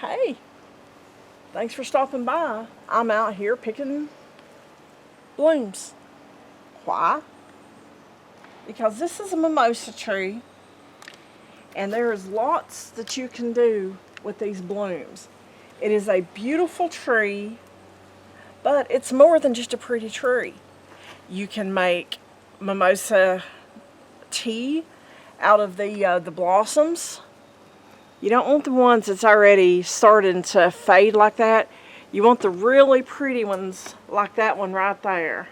Hey, thanks for stopping by. I'm out here picking blooms. Why? Because this is a mimosa tree and there is lots that you can do with these blooms. It is a beautiful tree, but it's more than just a pretty tree. You can make mimosa tea out of the blossoms. You don't want the ones that's already starting to fade like that. You want the really pretty ones like that one right there.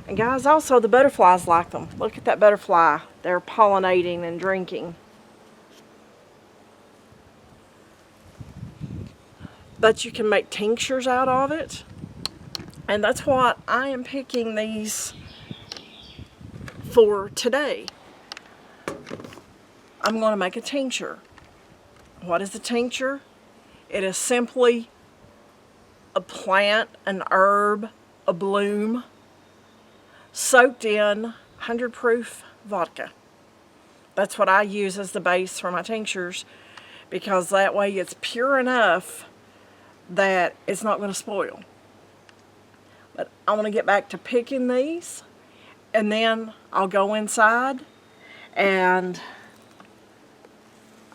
And guys, also the butterflies like them. Look at that butterfly. They're pollinating and drinking. But you can make tinctures out of it. And that's what I am picking these for today. I'm going to make a tincture. What is a tincture? It is simply a plant, an herb, a bloom, soaked in 100 proof vodka. That's what I use as the base for my tinctures, because that way it's pure enough that it's not going to spoil. But I want to get back to picking these, and then I'll go inside, and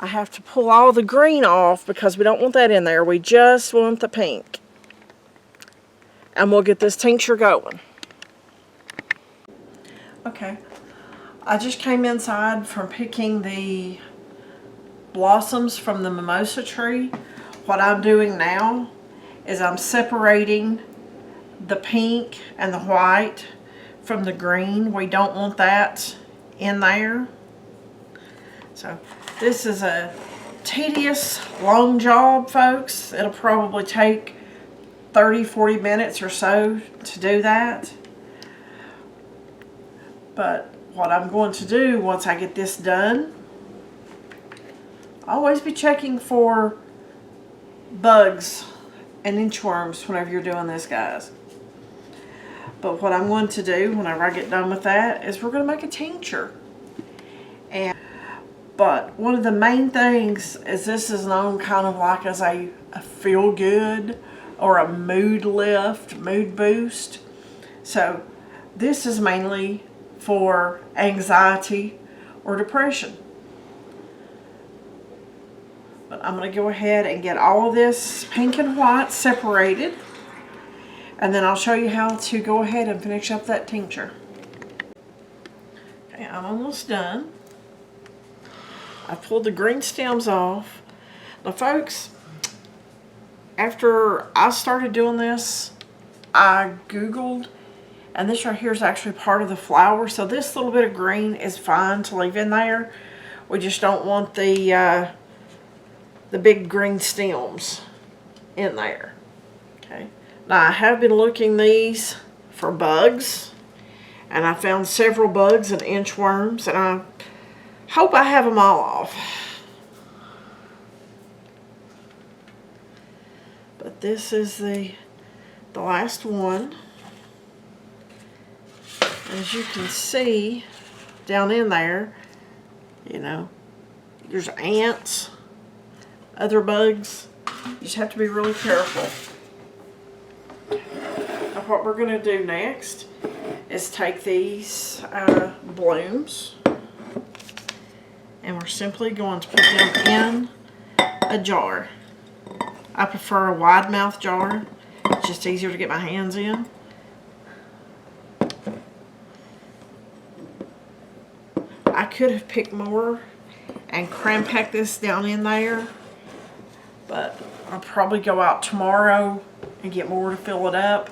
I have to pull all the green off because we don't want that in there. We just want the pink. And we'll get this tincture going. Okay, I just came inside from picking the blossoms from the mimosa tree. What I'm doing now is I'm separating the pink and the white from the green. We don't want that in there. So this is a tedious, long job, folks. It'll probably take 30-40 minutes or so to do that. But what I'm going to do once I get this done, always be checking for bugs and inchworms whenever you're doing this, guys. But what I'm going to do whenever I get done with that is we're going to make a tincture. But one of the main things is this is known kind of like as a feel-good or a mood lift, mood boost. So this is mainly for anxiety or depression. But I'm going to go ahead and get all of this pink and white separated, and then I'll show you how to go ahead and finish up that tincture. Okay, I'm almost done. I pulled the green stems off. Now folks, after I started doing this, I Googled, and this right here is actually part of the flower, so this little bit of green is fine to leave in there. We just don't want the big green stems in there. Okay. Now I have been looking these for bugs, and I found several bugs and inchworms, and I hope I have them all off. But this is the last one. As you can see down in there, you know, there's ants, other bugs. You just have to be really careful. Now what we're going to do next is take these blooms, and we're simply going to put them in a jar. I prefer a wide mouth jar. It's just easier to get my hands in. I could have picked more and cram packed this down in there, but I'll probably go out tomorrow and get more to fill it up.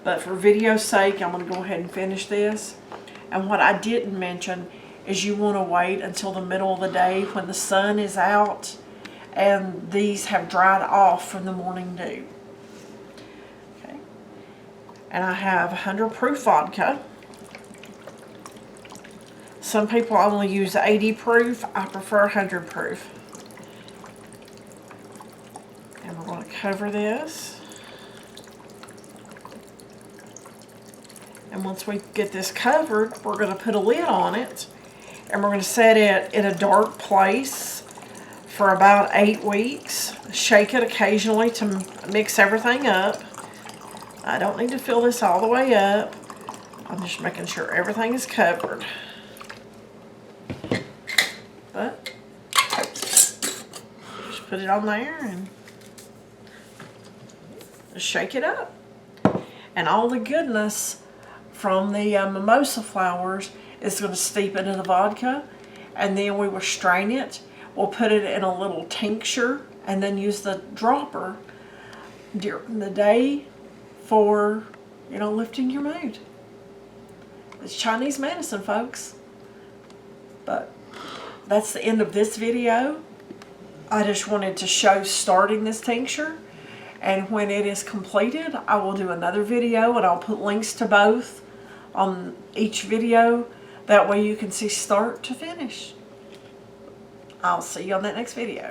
But for video's sake, I'm going to go ahead and finish this. And what I didn't mention is you want to wait until the middle of the day when the sun is out and these have dried off from the morning dew. Okay. And I have 100 proof vodka. Some people only use 80 proof. I prefer 100 proof. And we're going to cover this. And once we get this covered, we're going to put a lid on it, and we're going to set it in a dark place for about 8 weeks. Shake it occasionally to mix everything up. I don't need to fill this all the way up. I'm just making sure everything is covered. But just put it on there and just shake it up. And all the goodness from the mimosa flowers is going to steep into the vodka, and then we will strain it. We'll put it in a little tincture and then use the dropper during the day for, you know, lifting your mood. It's Chinese medicine, folks. But that's the end of this video. I just wanted to show starting this tincture, and when it is completed, I will do another video, and I'll put links to both on each video. That way you can see start to finish. I'll see you on that next video.